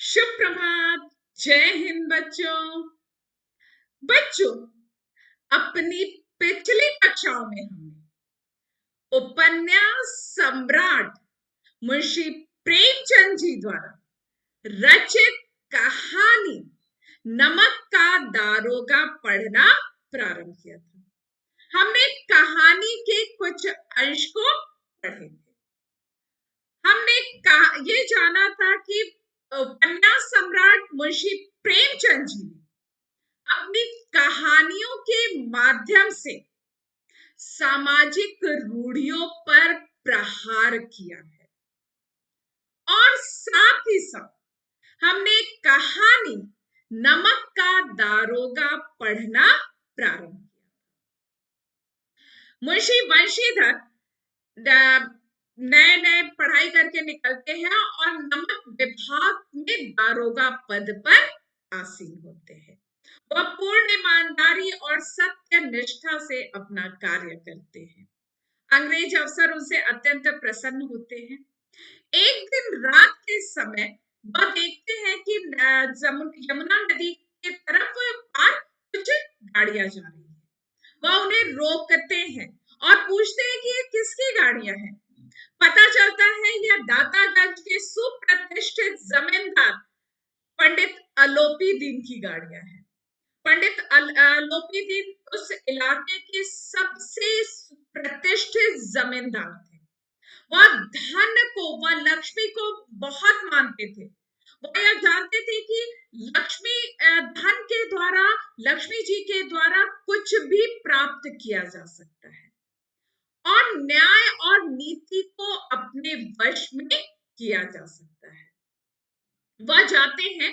शुभ प्रभात। जय हिंद बच्चों। बच्चों, अपनी पिछली कक्षाओं में हमने उपन्यास सम्राट मुंशी प्रेमचंद जी द्वारा रचित कहानी नमक का दारोगा पढ़ना प्रारंभ किया था। हमने कहानी के कुछ अंश को पढ़े थे। हमने ये जाना था कि उपन्यास सम्राट मुंशी प्रेमचंद जी ने अपनी कहानियों के माध्यम से सामाजिक रूढ़ियों पर प्रहार किया है और साथ ही साथ हमने कहानी नमक का दारोगा पढ़ना प्रारंभ किया। मुंशी वंशीधर नए नए पढ़ाई करके निकलते हैं और नमक विभाग में दारोगा पद पर आसीन होते हैं। वह पूर्ण ईमानदारी और सत्य निष्ठा से अपना कार्य करते हैं। अंग्रेज अफसर उनसे अत्यंत प्रसन्न होते हैं। एक दिन रात के समय वह देखते हैं कि यमुना नदी की तरफ पार कुछ गाड़ियां जा रही हैं। वह उन्हें रोकते हैं और पूछते हैं कि ये किसकी गाड़ियां हैं। पता चलता है यह दातागंज के सुप्रतिष्ठित जमींदार पंडित आलोपी दीन की गाड़ियां हैं। पंडित आलोपी दीन उस इलाके के सबसे प्रतिष्ठित जमींदार थे। वह धन को, वह लक्ष्मी को बहुत मानते थे। वह यह जानते थे कि लक्ष्मी धन के द्वारा, लक्ष्मी जी के द्वारा कुछ भी प्राप्त किया जा सकता है और न्याय और नीति को अपने वश में किया जा सकता है। वह जाते हैं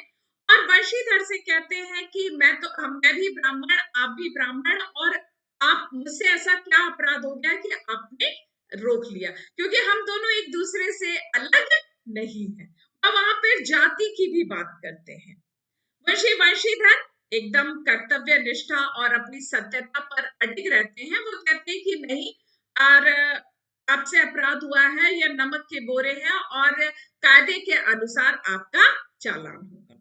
और वंशीधर से कहते हैं कि मैं भी ब्राह्मण, आप भी ब्राह्मण, और आप मुझसे ऐसा क्या अपराध हो गया कि आपने रोक लिया, क्योंकि हम दोनों एक दूसरे से अलग नहीं है। और वहां पर जाति की भी बात करते हैं। वंशीधर एकदम कर्तव्य निष्ठा और अपनी सत्यता पर अडिग रहते हैं। वो कहते हैं कि नहीं, और आपसे अपराध हुआ है, यह नमक के बोरे हैं और कायदे के अनुसार आपका चालान होगा।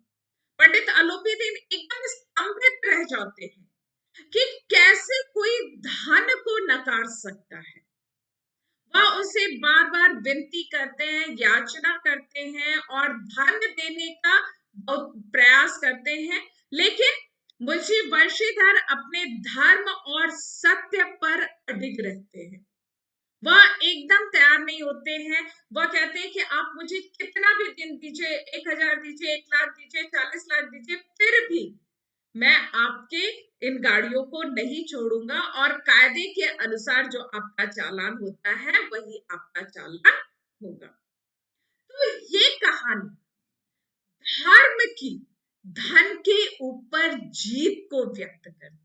पंडित आलोपी दीन एकदम स्तंभित रह जाते हैं कि कैसे कोई धन को नकार सकता है। वह उसे बार बार विनती करते हैं, याचना करते हैं और धन देने का प्रयास करते हैं, लेकिन मुंशी वंशीधर अपने धर्म और सत्य पर अडिग रहते हैं। वह एकदम तैयार नहीं होते हैं। वह कहते हैं कि आप मुझे कितना भी दिन दीजिए, 1000 दीजिए, 1 लाख दीजिए, 40 लाख दीजिए, फिर भी मैं आपके इन गाड़ियों को नहीं छोड़ूंगा और कायदे के अनुसार जो आपका चालान होता है वही आपका चालान होगा। तो ये कहानी धर्म की धन के ऊपर जीत को व्यक्त करती है।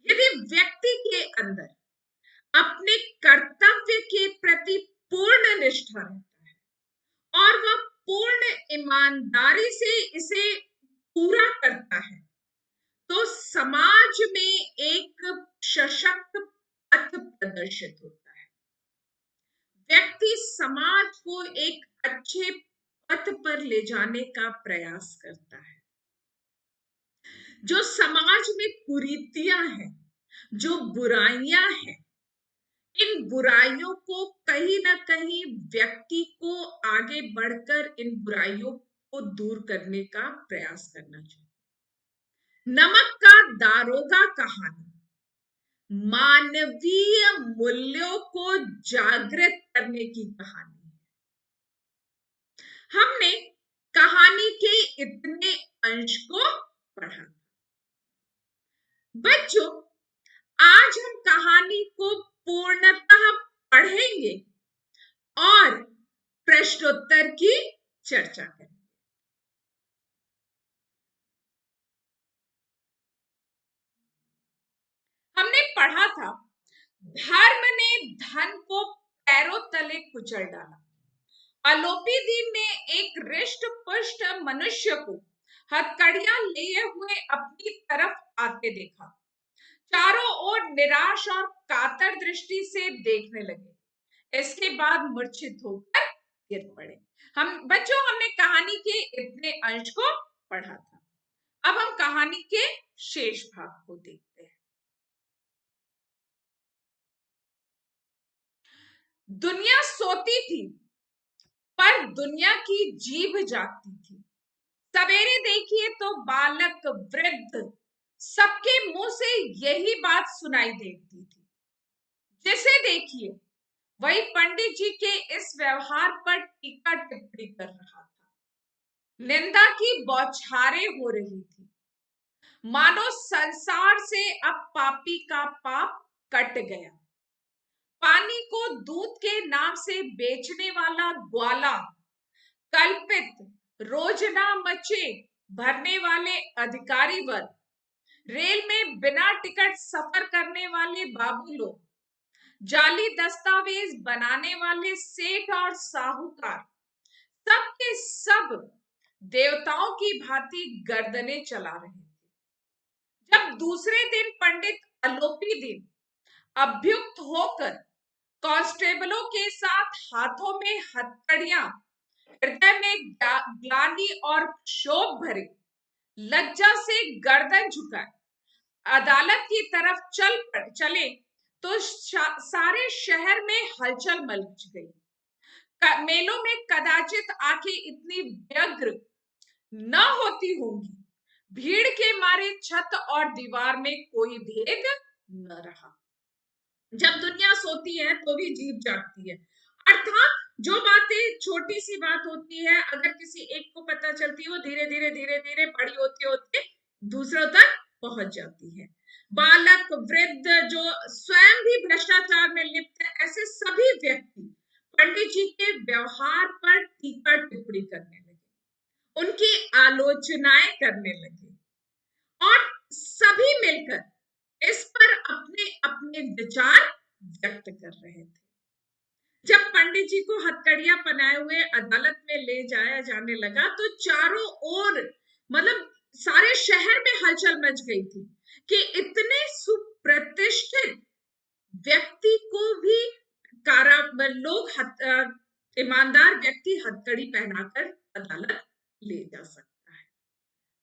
यदि व्यक्ति के अंदर अपने कर्तव्य के प्रति पूर्ण निष्ठा रहता है और वह पूर्ण ईमानदारी से इसे पूरा करता है, तो समाज में एक सशक्त पथ प्रदर्शित होता है। व्यक्ति समाज को एक अच्छे पथ पर ले जाने का प्रयास करता है। जो समाज में कुरीतियां हैं, जो बुराइयां हैं, इन बुराइयों को कहीं ना कहीं व्यक्ति को आगे बढ़कर इन बुराइयों को दूर करने का प्रयास करना चाहिए। नमक का दारोगा कहानी मानवीय मूल्यों को जागृत करने की कहानी है। हमने कहानी के इतने अंश को पढ़ा। बच्चों, आज हम कहानी को पूर्णतः पढ़ेंगे और प्रश्नोत्तर की चर्चा करेंगे। हमने पढ़ा था, धर्म ने धन को पैरों तले कुचल डाला। आलोपी दीन ने एक रिष्ट पुष्ट मनुष्य को हथकड़ियां लिए हुए अपनी तरफ आते देखा। चारों ओर निराश और कातर दृष्टि से देखने लगे। इसके बाद मूर्छित होकर गिर पड़े। बच्चों हमने कहानी के इतने अंश को पढ़ा था। अब हम कहानी के शेष भाग को देखते हैं। दुनिया सोती थी पर दुनिया की जीभ जागती थी। सवेरे देखिए तो बालक वृद्ध सबके मुंह से यही बात सुनाई देती थी। जिसे देखिए वही पंडित जी के इस व्यवहार पर टीका टिप्पणी कर रहा था। निंदा की बौछारें हो रही थी, मानो संसार से अब पापी का पाप कट गया। पानी को दूध के नाम से बेचने वाला ग्वाला, कल्पित रोजना मचे भरने वाले अधिकारी वर्ग, रेल में बिना टिकट सफर करने वाले बाबू लोग, जाली दस्तावेज बनाने वाले सेठ और साहूकार, सब के सब देवताओं की भांति गर्दनें चला रहे थे। जब दूसरे दिन पंडित अलोपी दिन अभ्युक्त होकर कांस्टेबलों के साथ हाथों में हथकड़ियां, हृदय में ग्लानि और क्षोभ भरे, लज्जा से गर्दन झुकाए अदालत की तरफ चले तो सारे शहर में हलचल मच गई। मेलों में कदाचित आंखें इतनी व्यग्र न होती होंगी। भीड़ के मारे छत और दीवार में कोई भेद न रहा। जब दुनिया सोती है तो भी जीभ जागती है, अर्थात जो बातें छोटी सी बात होती है, अगर किसी एक को पता चलती है, वो धीरे धीरे बड़ी होते होते दूसरों तक पहुंच जाती है। बालक वृद्ध जो स्वयं भी भ्रष्टाचार में लिप्त है, ऐसे सभी व्यक्ति पंडित जी के व्यवहार पर टीका टिप्पणी करने लगे, उनकी आलोचनाएं करने लगे और सभी मिलकर इस पर अपने अपने विचार व्यक्त कर रहे थे। जब पंडित जी को हथकड़ियां पहनाए हुए अदालत में ले जाया जाने लगा तो चारों ओर मतलब सारे शहर में हलचल मच गई थी कि इतने सुप्रतिष्ठित व्यक्ति को भी लोग ईमानदार व्यक्ति हथकड़ी पहनाकर अदालत ले जा सकता है।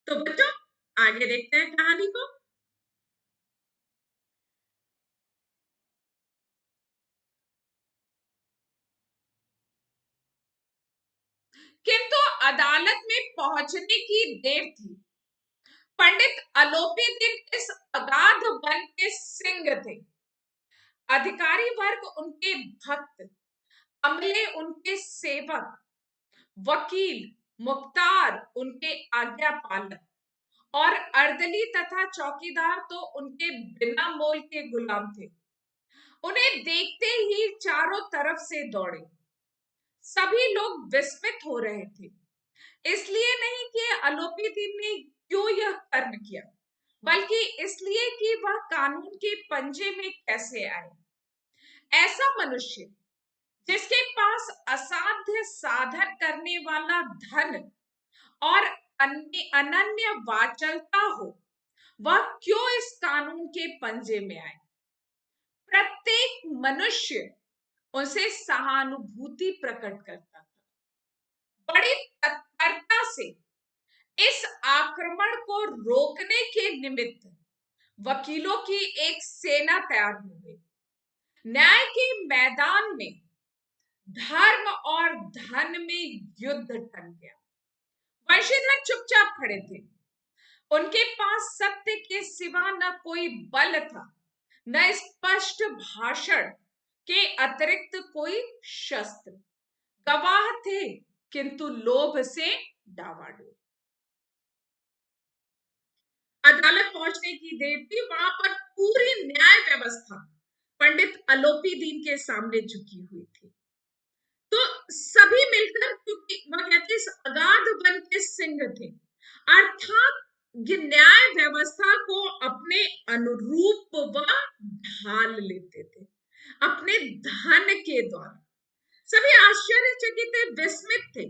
तो बच्चों आगे देखते हैं कहानी को। किंतु अदालत में पहुंचने की देर थी। पंडित अलोपी दिन इस अगाध वन के सिंह थे। अधिकारी वर्ग उनके भक्त, अमले उनके सेवक, वकील मुख्तार उनके आज्ञा पालक और अर्दली तथा चौकीदार तो उनके बिना मोल के गुलाम थे। उन्हें देखते ही चारों तरफ से दौड़े। सभी लोग विस्मित हो रहे थे, इसलिए नहीं कि अलोपी दिन ने क्यों यह कर्म किया, बल्कि इसलिए कि वह कानून के पंजे में कैसे आए। ऐसा मनुष्य जिसके पास असाध्य साधन करने वाला धन और अनन्य वाचालता हो, वह क्यों इस कानून के पंजे में आए। प्रत्येक मनुष्य उसे सहानुभूति प्रकट करता था। बड़ी तत्परता से इस आक्रमण को रोकने के निमित्त वकीलों की एक सेना तैयार हो गई। न्याय के मैदान में धर्म और धन में युद्ध ठन गया। वंशीधर चुपचाप खड़े थे। उनके पास सत्य के सिवा न कोई बल था, न स्पष्ट भाषण के अतिरिक्त कोई शस्त्र। गवाह थे किंतु लोभ से डावाडोल। अदालत पहुंचने की देर थी। वहां पर पूरी न्याय व्यवस्था पंडित अलोपी दीन के सामने झुकी हुई थी। तो सभी मिलकर, क्योंकि वह कहते अगाध वन के सिंह थे, अर्थात ये न्याय व्यवस्था को अपने अनुरूप व ढाल लेते थे अपने धन के द्वारा। सभी आश्चर्यचकित थे, विस्मित थे,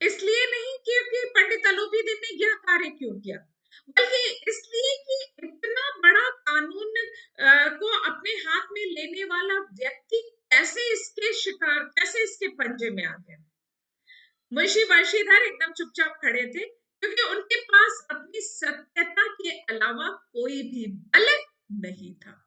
इसलिए नहीं क्योंकि पंडित अलोपी दीन ने यह कार्य क्यों किया, बल्कि इसलिए कि इतना बड़ा कानून को अपने हाथ में लेने वाला व्यक्ति कैसे इसके शिकार, कैसे इसके पंजे में आ गया। मुंशी बंशीधर एकदम चुपचाप खड़े थे, क्योंकि उनके पास अपनी सत्यता के अलावा कोई भी बल नहीं था।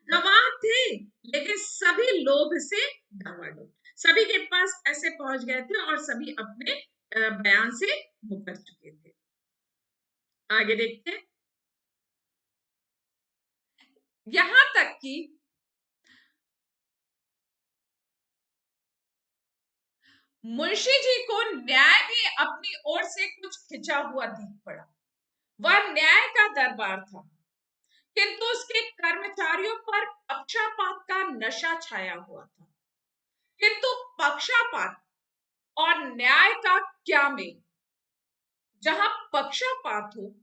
गवाह थे, लेकिन सभी लोभ से डावाडोल। सभी के पास पैसे पहुंच गए थे और सभी अपने बयान से मुकर चुके थे। आगे देखते हैं। यहां तक कि मुंशी जी को न्याय भी अपनी ओर से कुछ खिंचा हुआ दिख पड़ा। वह न्याय का दरबार था, किंतु उसके कर्मचारियों पर पक्षपात का नशा छाया हुआ था। किंतु पक्षपात और न्याय का क्या मेल? जहां पक्षपात हो,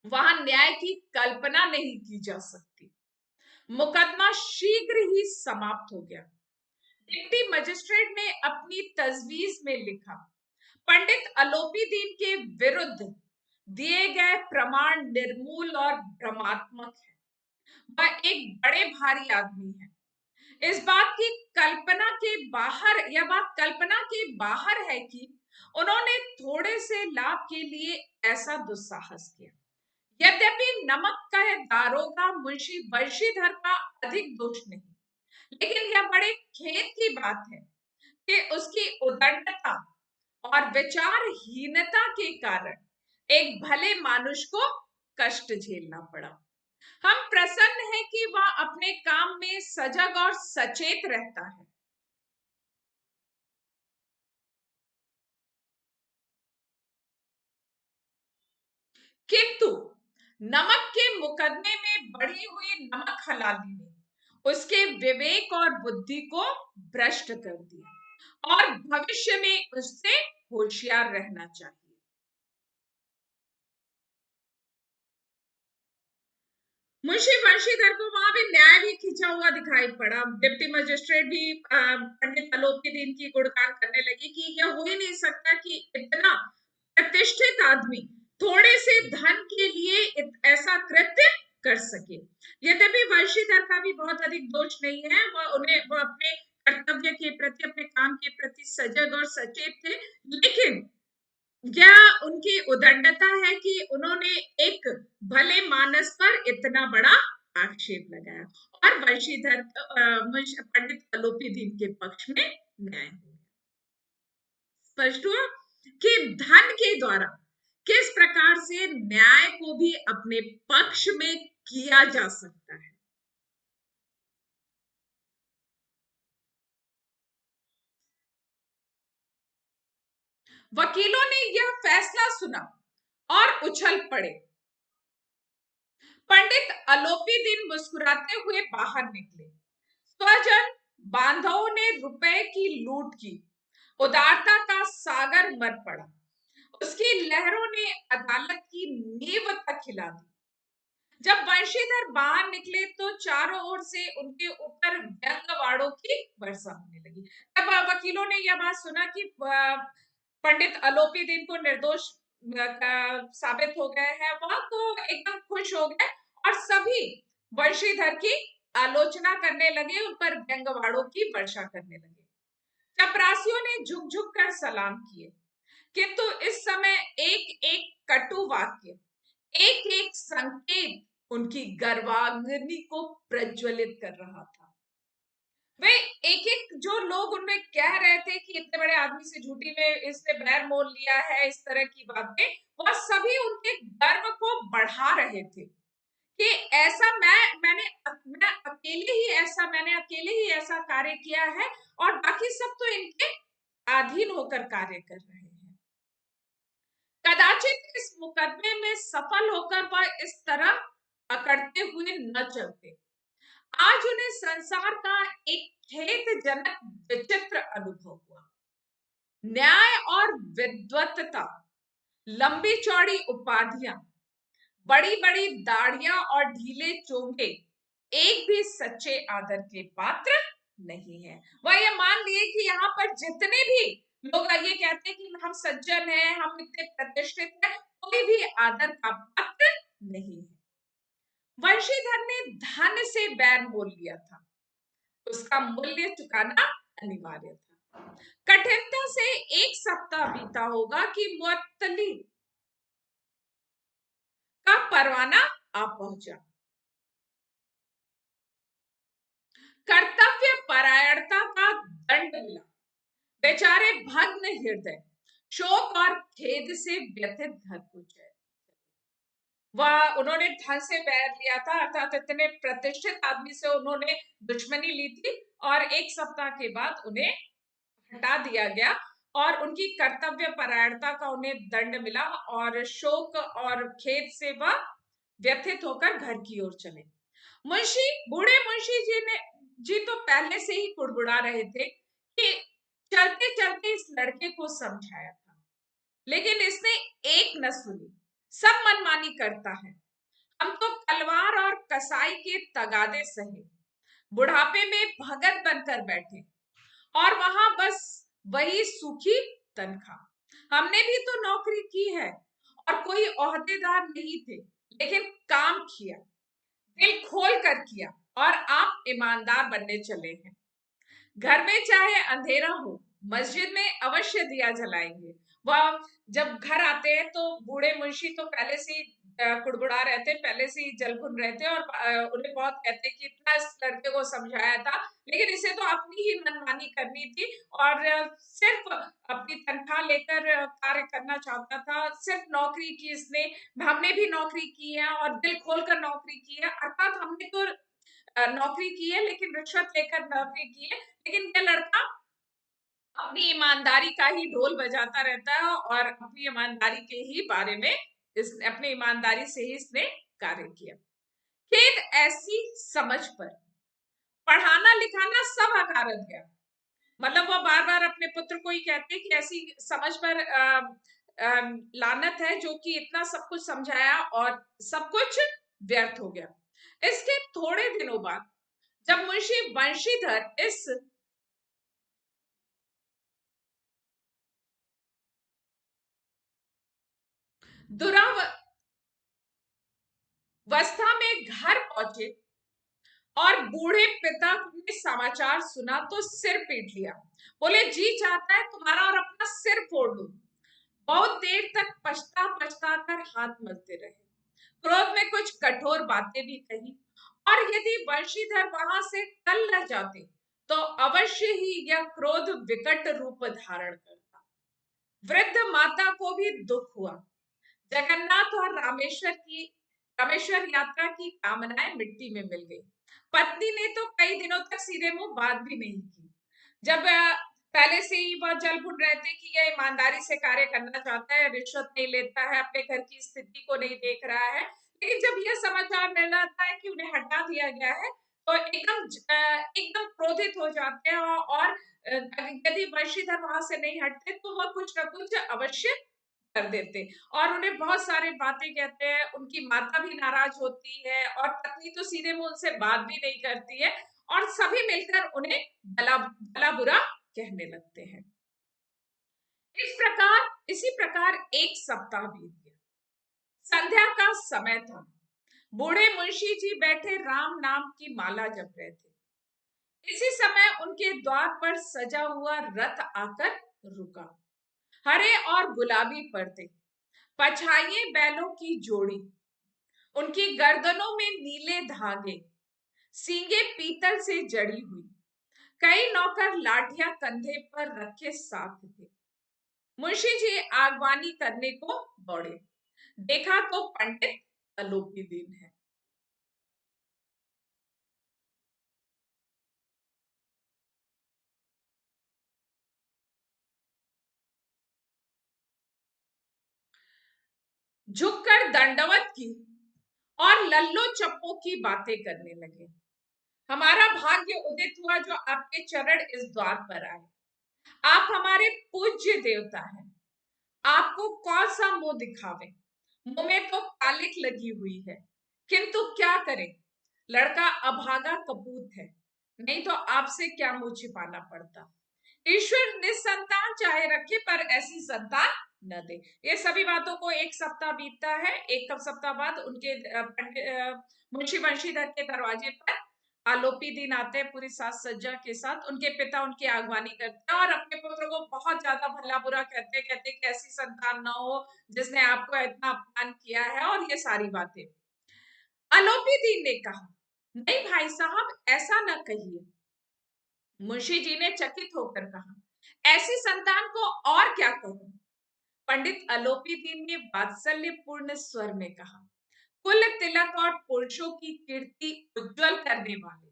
वहां न्याय की कल्पना नहीं की जा सकती। मुकदमा शीघ्र ही समाप्त हो गया। डिप्टी मजिस्ट्रेट ने अपनी तजवीज में लिखा, पंडित अलोपी दीन के विरुद्ध दिए गए प्रमाण निर्मूल और भ्रमात्मक है। वह एक बड़े भारी आदमी है। इस बात की कल्पना के बाहर, यह बात कल्पना के बाहर है कि उन्होंने थोड़े से लाभ के लिए ऐसा दुस्साहस किया। यद्यपि नमक का दारोगा मुंशी बंशीधर का अधिक दोष नहीं, लेकिन यह बड़े खेद की बात है कि उसकी उदंडता और विचारहीनता के कारण एक भले मानुष को कष्ट झेलना पड़ा। हम प्रसन्न हैं कि वह अपने काम में सजग और सचेत रहता है। किंतु नमक के मुकदमे में बढ़ी हुई नमक हलाली ने उसके विवेक और बुद्धि को भ्रष्ट कर दिया और भविष्य में उससे होशियार रहना चाहिए। मुंशी बंशीधर को वहां भी न्याय भी खींचा हुआ दिखाई पड़ा। डिप्टी मजिस्ट्रेट भी पंडित अलोपी दीन की गुणगान करने लगी कि यह हो ही नहीं सकता कि इतना प्रतिष्ठित आदमी थोड़े से धन के लिए ऐसा कृत्य कर सके। यद्यपि बंशीधर का भी बहुत अधिक दोष नहीं है, वह अपने कर्तव्य के प्रति, अपने काम के प्रति सजग और सचेत थे, लेकिन यह उनकी उदंडता है कि उन्होंने एक भले मानस पर इतना बड़ा आक्षेप लगाया और बंशीधर पंडित अलोपी दीन के पक्ष में न्याय हो गया। स्पष्ट हुआ कि धन के द्वारा किस प्रकार से न्याय को भी अपने पक्ष में किया जा सकता है। वकीलों ने यह फैसला सुना और उछल पड़े। पंडित अलोपी दीन मुस्कुराते हुए बाहर निकले। स्वजन बांधवों ने रुपए की लूट की। उदारता का सागर मर पड़ा। उसकी लहरों ने अदालत की नींव तक हिला दी। जब बंशीधर बाहर निकले तो चारों ओर से उनके ऊपर व्यंग्यवाड़ों की वर्षा होने लगी। तब वकीलों ने यह बात सुना कि पंडित अलोपी दीन को निर्दोष साबित हो गए हैं, वह तो एकदम खुश हो गए और सभी बंशीधर की आलोचना करने लगे, उन पर व्यंग्यवाड़ों की वर्षा करने लगे। चपरासियों ने झुक झुक कर सलाम किए, किंतु इस समय एक एक कटु वाक्य, एक एक संकेत उनकी गर्वाग्नि को प्रज्वलित कर रहा था। वे एक एक जो लोग उनमें कह रहे थे कि इतने बड़े आदमी से झूठी में इसने बैर मोल लिया है, इस तरह की बातें, वह सभी उनके गर्व को बढ़ा रहे थे कि ऐसा मैंने अकेले ही ऐसा कार्य किया है और बाकी सब तो इनके अधीन होकर कार्य कर रहे हैं। कदाचित इस मुकदमे में सफल होकर वह इस तरह अकड़ते हुए न चलते। आज उन्हें संसार का एक खेदजनक विचित्र अनुभव हुआ। न्याय और विद्वत्ता, लंबी चौड़ी उपाधियां, बड़ी बड़ी दाढ़ियां और ढीले चोंगे एक भी सच्चे आदर के पात्र नहीं है। वह ये मान लिए कि यहाँ पर जितने भी लोग ये कहते हैं कि हम सज्जन हैं, हम इतने प्रतिष्ठित हैं, कोई भी आदर का पात्र नहीं है। वंशीधर ने धन से बैर मोल लिया था, उसका मूल्य चुकाना अनिवार्य था। कठिनता से 1 सप्ताह बीता होगा कि मुअत्तली का परवाना आ पहुंचा। कर्तव्य परायणता का दंड मिला। बेचारे भग्न हृदय शोक और खेद से व्यथित घर को चले। वह उन्होंने धन से बैर लिया था, अर्थात इतने प्रतिष्ठित आदमी से उन्होंने दुश्मनी ली थी, और 1 सप्ताह के बाद उन्हें हटा दिया गया और उनकी कर्तव्य परायणता का उन्हें दंड मिला, और शोक और खेद से वह व्यथित होकर घर की ओर चले। बूढ़े मुंशी जी तो पहले से ही कुड़बुड़ा रहे थे कि चलते चलते इस लड़के को समझाया था, लेकिन इसने एक न सुनी, सब मनमानी करता है। हम तो तलवार और कसाई के तगादे सहे, बुढ़ापे में भगत बनकर बैठे, और वहां बस वही सूखी तनख्वाह। हमने भी तो नौकरी की है और कोई ओहदेदार नहीं थे, लेकिन काम किया, दिल खोल कर किया, और आप ईमानदार बनने चले हैं। घर में चाहे अंधेरा हो, मस्जिद में अवश्य दिया जलाएंगे। वह जब घर आते हैं तो बूढ़े मुंशी तो पहले से ही कुड़बुड़ा रहते, पहले से ही जलभुन रहते, और उन्हें बहुत कहते कि इतना इस लड़के को समझाया था, लेकिन इसे तो अपनी ही मनमानी करनी थी, और सिर्फ अपनी तनख्वाह लेकर कार्य करना चाहता था। सिर्फ नौकरी की इसने, हमने भी नौकरी की है और दिल खोलकर नौकरी की है, अर्थात हमने तो नौकरी की है लेकिन रिश्वत लेकर नौकरी की है, लेकिन यह लड़का अपनी ईमानदारी का ही ढोल बजाता रहता है, और अपनी ईमानदारी के ही बारे में अपनी ईमानदारी से ही इसने कार्य किया। खेद ऐसी समझ पर पढ़ाना लिखाना सब हकारत गया। मतलब वो बार बार अपने पुत्र को ही कहते कि ऐसी समझ पर लानत है जो कि इतना सब कुछ समझाया और सब कुछ व्यर्थ हो गया। इसके थोड़े दिनों बाद जब मुंशी वंशीधर इस दुरावस्था में घर पहुंचे और बूढ़े पिता ने समाचार सुना तो सिर पीट लिया। बोले, जी चाहता है तुम्हारा और अपना सिर फोड़ लूं। बहुत देर तक पछता पछता कर हाथ मलते रहे, क्रोध में कुछ कठोर बातें भी कही, और यदि वंशीधर वहां से टल न जाते तो अवश्य ही यह क्रोध विकट रूप धारण करता। वृद्ध माता को भी दुख हुआ। जगन्नाथ और रामेश्वर यात्रा की कामनाएं मिट्टी में मिल गई। पत्नी ने तो कई दिनों तक सीधे मुंह बात भी नहीं की। जब पहले से ही वह जल भुन रहे थे कि यह ईमानदारी से कार्य करना चाहता है, रिश्वत नहीं लेता है, अपने घर की स्थिति को नहीं देख रहा है, लेकिन जब यह समाचार मिल जाता है कि उन्हें हटा दिया गया है तो एकदम क्रोधित हो जाते हैं, और यदि वंशीधर वहां से नहीं हटते तो वह कुछ न कुछ अवश्य कर देते, और उन्हें बहुत सारी बातें कहते हैं। उनकी माता भी नाराज होती है, और पत्नी तो सीधे मुंह उनसे बात भी नहीं करती है, और सभी मिलकर उन्हें भला भला बुरा कहने लगते हैं। इसी प्रकार 1 सप्ताह बीत गया। संध्या का समय था। बूढ़े मुंशी जी बैठे राम नाम की माला जप रहे थे। इसी समय उनके द्वार पर सजा हुआ रथ आकर रुका। हरे और गुलाबी पर्दे, पछाइए बैलों की जोड़ी, उनकी गर्दनों में नीले धागे, सींगे पीतल से जड़ी हुई, कई नौकर लाठियां कंधे पर रखे साथ थे। मुंशी जी आगवानी करने को दौड़े। देखा तो पंडित अलोपीदीन है। झुककर दंडवत की और लल्लो चप्पो की बातें करने लगे। हमारा भाग्य उदित हुआ जो आपके चरण इस द्वार पर आए। आप हमारे पूज्य देवता हैं। आपको कौन सा मुंह दिखावे, मुंह में तो कालिक लगी हुई है, किंतु क्या करें, लड़का अभागा कपूत है, नहीं तो आपसे क्या मुंह छिपाना पड़ता। ईश्वर निसंतान चाहे रखे पर ऐसी संतान न दे। ये सभी बातों को 1 सप्ताह बीतता है। 1 सप्ताह बाद उनके मुंशी वंशीधर के दरवाजे पर आलोपी दिन आते हैं पूरी साज सज्जा के साथ, उनके पिता उनकी अगवानी करते हैं और अपने पुत्र को बहुत ज्यादा भला बुरा कहते कि ऐसी संतान ना हो जिसने आपको इतना अपमान किया है और ये सारी बातें। आलोपी दीन ने कहा, नहीं भाई साहब, ऐसा ना कहिए। मुंशी जी ने चकित होकर कहा, ऐसी संतान को और क्या कहूं। पंडित आलोपी दीन ने वात्सल्यपूर्ण स्वर में कहा, कुल तिलक और पुरुषों की कीर्ति उज्जवल करने वाले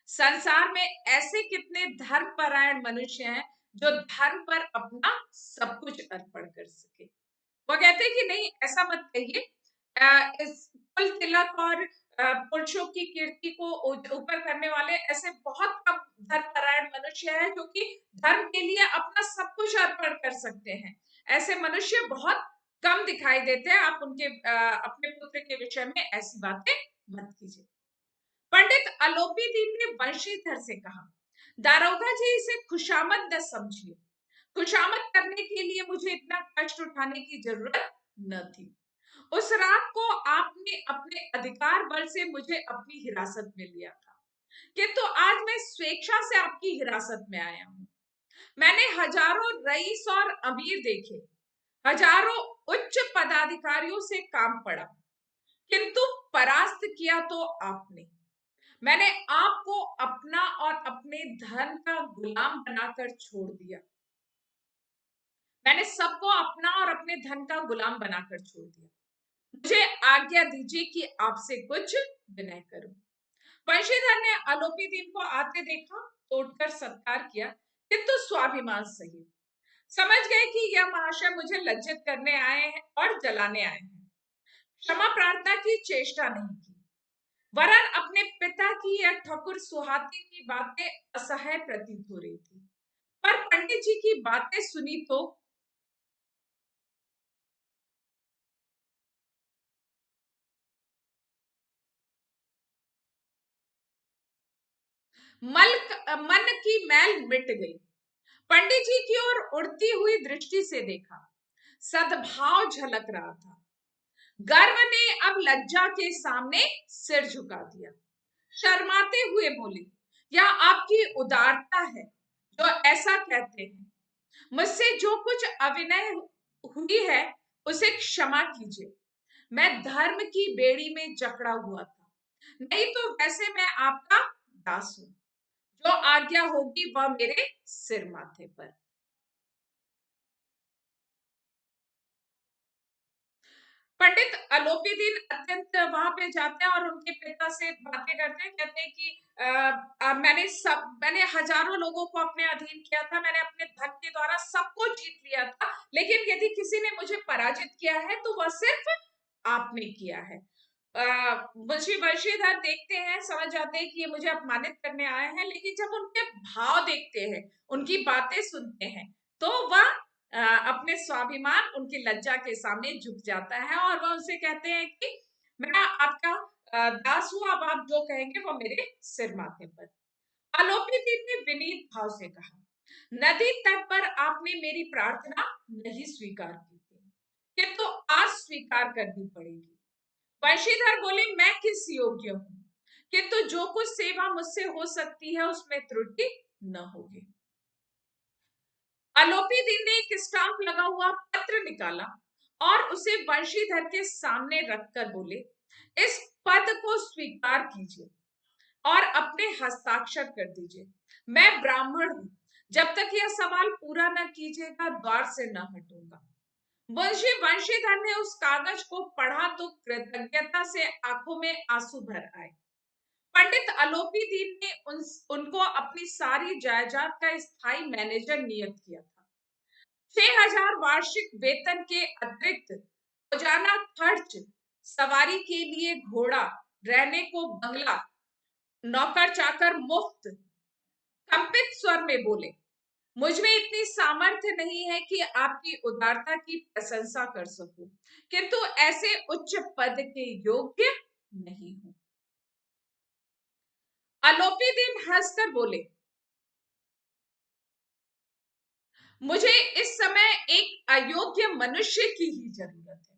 संसार में ऐसे कितने धर्मपरायण मनुष्य हैं जो धर्म पर अपना सब कुछ अर्पण कर सके। वो कहते हैं कि नहीं, ऐसा मत कहिए। इस कुल तिलक और पुरुषों की कीर्ति को ऊपर करने वाले ऐसे बहुत कम धर्मपरायण मनुष्य हैं जो कि धर्म के लिए अपना सब कुछ अर्पण कर सकते हैं। ऐसे मनुष्य बहुत कम दिखाई देते हैं। आप उनके अपने पुत्र के विषय में ऐसी बातें मत कीजिए। पंडित आलोपी दीन ने वंशीधर से कहा, दारोगा जी, इसे खुशामद न समझिए। खुशामद करने के लिए मुझे इतना कष्ट उठाने की जरूरत न थी। उस रात को आपने अपने अधिकार बल से मुझे अपनी हिरासत में लिया था, किंतु आज मैं स्वेच्छा से आपकी हिरासत में आया हूं। मैंने हजारों रईस और अमीर देखे, हजारों उच्च पदाधिकारियों से काम पड़ा, किंतु परास्त किया तो आपने। मैंने आपको अपना और अपने धन का गुलाम बनाकर छोड़ दिया। मैंने सबको अपना और अपने धन का गुलाम बनाकर छोड़ दिया। मुझे आज्ञा दीजिए कि आपसे कुछ विनय करूं। वंशीधर ने आलोपी दीन को आते देखा तो उठकर सत्कार किया, किंतु स्वाभिमान सहित। समझ गए कि यह महाशय मुझे लज्जित करने आए हैं और जलाने आए हैं। क्षमा प्रार्थना की चेष्टा नहीं की, वरन अपने पिता की यह ठकुर सुहाती की बातें असह्य प्रतीत हो रही थी। पर पंडित जी की बातें सुनी तो मन की मैल मिट गई। पंडित जी की ओर उड़ती हुई दृष्टि से देखा, सद्भाव झलक रहा था। गर्व ने अब लज्जा के सामने सिर झुका दिया। शर्माते हुए बोले, यह आपकी उदारता है जो ऐसा कहते हैं। मुझसे जो कुछ अविनय हुई है उसे क्षमा कीजिए। मैं धर्म की बेड़ी में जकड़ा हुआ था, नहीं तो वैसे मैं आपका दास हूं। जो आज्ञा होगी वह मेरे सिर माथे पर। पंडित आलोपी दीन अत्यंत वहां पे जाते हैं और उनके पिता से बातें करते हैं। कहते हैं कि मैंने हजारों लोगों को अपने अधीन किया था, मैंने अपने धन के द्वारा सबको जीत लिया था, लेकिन यदि किसी ने मुझे पराजित किया है तो वह सिर्फ आपने किया है। मुंशी बंशीधर देखते हैं, समझ जाते हैं कि ये मुझे अपमानित करने आए हैं, लेकिन जब उनके भाव देखते हैं, उनकी बातें सुनते हैं, तो वह अपने स्वाभिमान, उनकी लज्जा के सामने झुक जाता है और वह उनसे कहते हैं कि मैं आपका दास हूं, अब आप जो कहेंगे वो मेरे सिर माथे पर। आलोपी दीन ने विनीत भाव से कहा, नदी तट पर आपने मेरी प्रार्थना नहीं स्वीकार की थी, किंतु आज स्वीकार करनी पड़ेगी। वंशीधर बोले, मैं किस योग्य हूं, किंतु जो कुछ सेवा मुझसे हो सकती है उसमें त्रुटि न होगी। आलोपी दीन ने एक स्टाम्प लगा हुआ पत्र निकाला और उसे वंशीधर के सामने रखकर बोले, इस पद को स्वीकार कीजिए और अपने हस्ताक्षर कर दीजिए। मैं ब्राह्मण हूं, जब तक यह सवाल पूरा न कीजिएगा द्वार से न हटूंगा। वंशीधर ने उस कागज को पढ़ा तो कृतज्ञता से आंखों में आंसू भर आए। पंडित आलोपी दीन ने उनको अपनी सारी जायदाद का स्थायी मैनेजर नियुक्त किया था। 6,000 वार्षिक वेतन के अतिरिक्त रोजाना खर्च, सवारी के लिए घोड़ा, रहने को बंगला, नौकर चाकर मुफ्त। कंपित स्वर में बोले, मुझ में इतनी सामर्थ्य नहीं है कि आपकी उदारता की प्रशंसा कर सकूं, किंतु ऐसे उच्च पद के योग्य नहीं हूं। आलोपी दीन हंसकर बोले, मुझे इस समय एक अयोग्य मनुष्य की ही जरूरत है।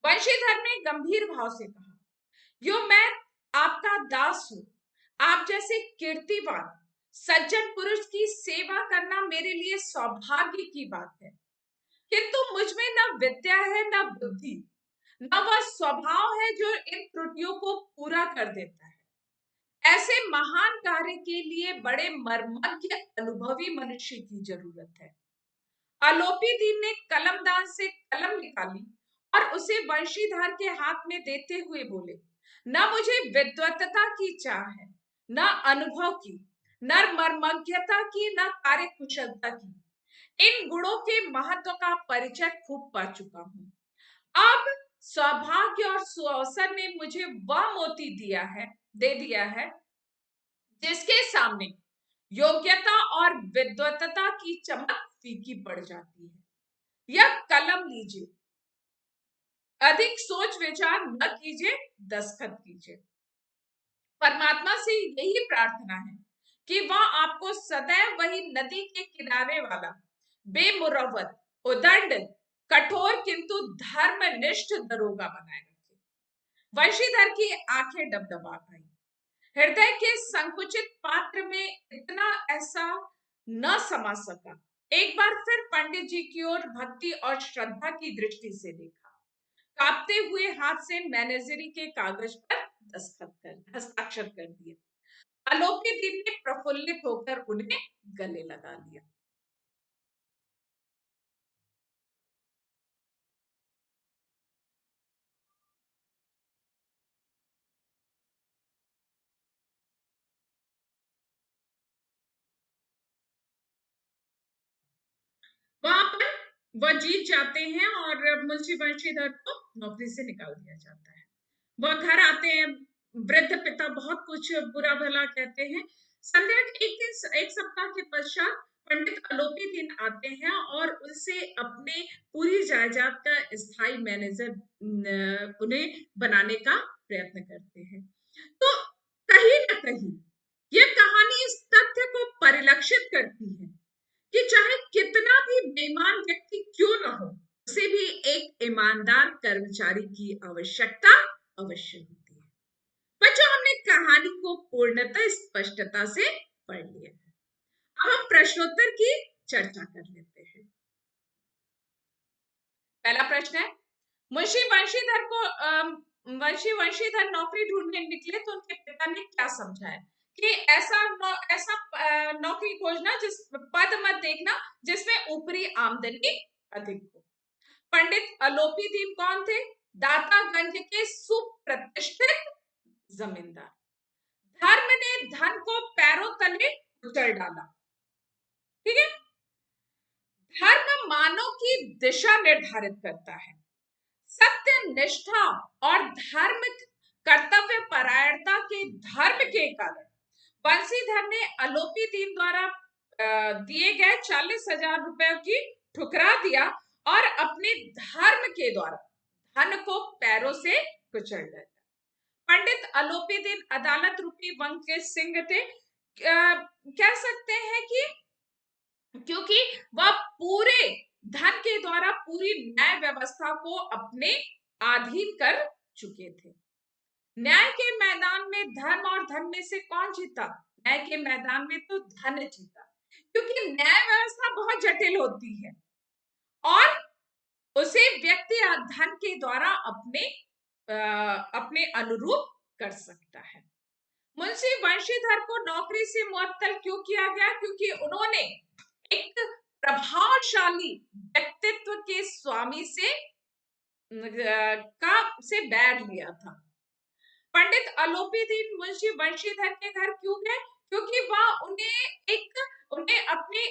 वंशीधर ने गंभीर भाव से कहा, यो मैं आपका दास हूं, आप जैसे कीर्तिवान सज्जन पुरुष की सेवा करना मेरे लिए सौभाग्य की बात है। किंतु मुझ में न विद्या है न बुद्धि, न वह स्वभाव है जो इन त्रुटियों को पूरा कर देता है। ऐसे महान कार्य के लिए बड़े मर्मज्ञ अनुभवी मनुष्य की जरूरत है। आलोपीदीन ने कलमदान से कलम निकाली और उसे वंशीधर के हाथ में देते हुए बोले, न मुझे विद्वत्ता की चाह है, न अनुभव की, न मर्मज्ञता की, न कार्य कुशलता की। इन गुणों के महत्व का परिचय खूब पा चुका हूं। अब सौभाग्य और सुअवसर ने मुझे वह मोती दे दिया है जिसके सामने योग्यता और विद्वत्ता की चमक फीकी पड़ जाती है। यह कलम लीजिए, अधिक सोच विचार न कीजिए, दस्तखत कीजिए। परमात्मा से यही प्रार्थना है कि वह आपको सदैव वही नदी के किनारे वाला बेमुरव्वत, उदंड, कठोर किंतु धर्मनिष्ठ दरोगा बनाए रखे। वंशीधर की आंखें डबडबा गई। हृदय के संकुचित पात्र में इतना ऐसा न समा सका। एक बार फिर पंडित जी की ओर भक्ति और श्रद्धा की दृष्टि से देखा। कांपते हुए हाथ से मैनेजरी के कागज पर हस्ताक्षर कर दिए। आलोपी दिन ने प्रफुल्लित होकर उन्हें गले लगा लिया। वहां पर वह जीत जाते हैं और मुंशी बंशीधर को नौकरी से निकाल दिया जाता है। वह घर आते हैं। वृद्ध पिता बहुत कुछ बुरा भला कहते हैं। संध्या के एक सप्ताह के पश्चात पंडित आलोपी दिन आते हैं और उनसे अपने पूरी जायदाद का स्थायी मैनेजर उन्हें बनाने का प्रयत्न करते हैं। तो कहीं ना कहीं यह कहानी इस तथ्य को परिलक्षित करती है कि चाहे कितना भी बेईमान व्यक्ति क्यों न हो, उसे भी एक ईमानदार कर्मचारी की आवश्यकता अवश्य होती है। बच्चों, हमने कहानी को पूर्णतः स्पष्टता से पढ़ लिया है। अब हम प्रश्नोत्तर की चर्चा कर लेते हैं। पहला प्रश्न है, मुंशी वंशीधर नौकरी ढूंढने निकले तो उनके पिता ने क्या समझाया कि ऐसा नौकरी खोजना, जिस पद मत देखना जिसमें ऊपरी आमदनी अधिक हो। पंडित आलोपी दीन कौन थे? दातागंज के सुप्रतिष्ठित जमींदार। धर्म ने धन को पैरों तले कुचल डाला। ठीक है। धर्म मानव की दिशा निर्धारित करता है। सत्य, निष्ठा और धर्म कर्तव्य परायणता के धर्म के कारण बंसीधर ने आलोपी दीन द्वारा दिए गए 40,000 रुपए की ठुकरा दिया और अपने धर्म के द्वारा धन को पैरों से कुचल दिया। पंडित आलोपी दीन अदालत रूपी वंग के सिंह थे। कह सकते हैं कि क्योंकि वह पूरे धन के द्वारा पूरी न्याय व्यवस्था को अपने अधीन कर चुके थे। न्याय के मैदान में धर्म और धन में से कौन जीता? न्याय के मैदान में तो धन जीता, क्योंकि न्याय व्यवस्था बहुत जटिल होती है और उसे व्यक्ति धन के द्वारा अपने अनुरूप कर सकता है। मुंशी वंशीधर को नौकरी से मुअत्तल क्यों किया गया? क्योंकि उन्होंने एक प्रभावशाली व्यक्तित्व के स्वामी से बैर लिया था। पंडित आलोपी दीन मुंशी वंशीधर के घर क्यों गए? क्योंकि वह उन्हें अपनी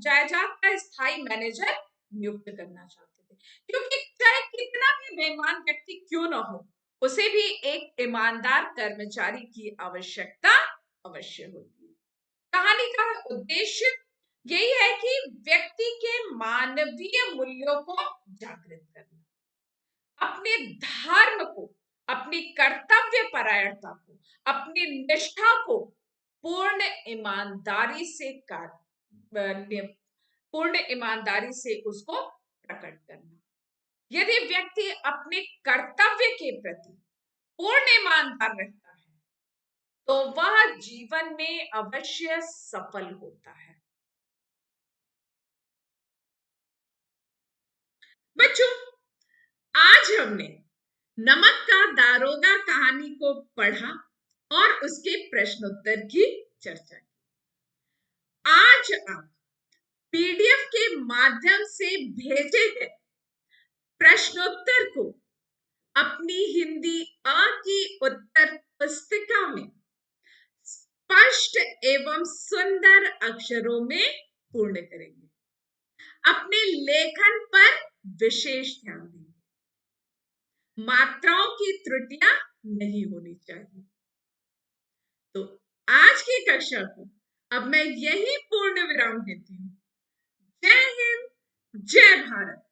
जायदाद का स्थायी मैनेजर नियुक्त करना चाहते थे। क्योंकि चाहे कितना भी बेईमान व्यक्ति क्यों न हो, उसे भी एक ईमानदार कर्मचारी की आवश्यकता अवश्य होती है। कहानी का उद्देश्य यही है कि व्यक्ति के मानवीय मूल्यों को जागृत करना, अपने धर्म को, अपनी कर्तव्य परायणता को, अपनी निष्ठा को पूर्ण ईमानदारी से उसको प्रकट करना। यदि व्यक्ति अपने कर्तव्य के प्रति पूर्ण ईमानदार रहता है तो वह जीवन में अवश्य सफल होता है। बच्चों, आज हमने नमक का दारोगा कहानी को पढ़ा और उसके प्रश्नोत्तर की चर्चा की। आज आप पीडीएफ के माध्यम से भेजे गए प्रश्नोत्तर को अपनी हिंदी अ की उत्तर पुस्तिका में स्पष्ट एवं सुंदर अक्षरों में पूर्ण करेंगे। अपने लेखन पर विशेष ध्यान देंगे। मात्राओं की त्रुटियां नहीं होनी चाहिए। तो आज की कक्षा को अब मैं यही पूर्ण विराम देती हूँ। जय हिंद, जय भारत।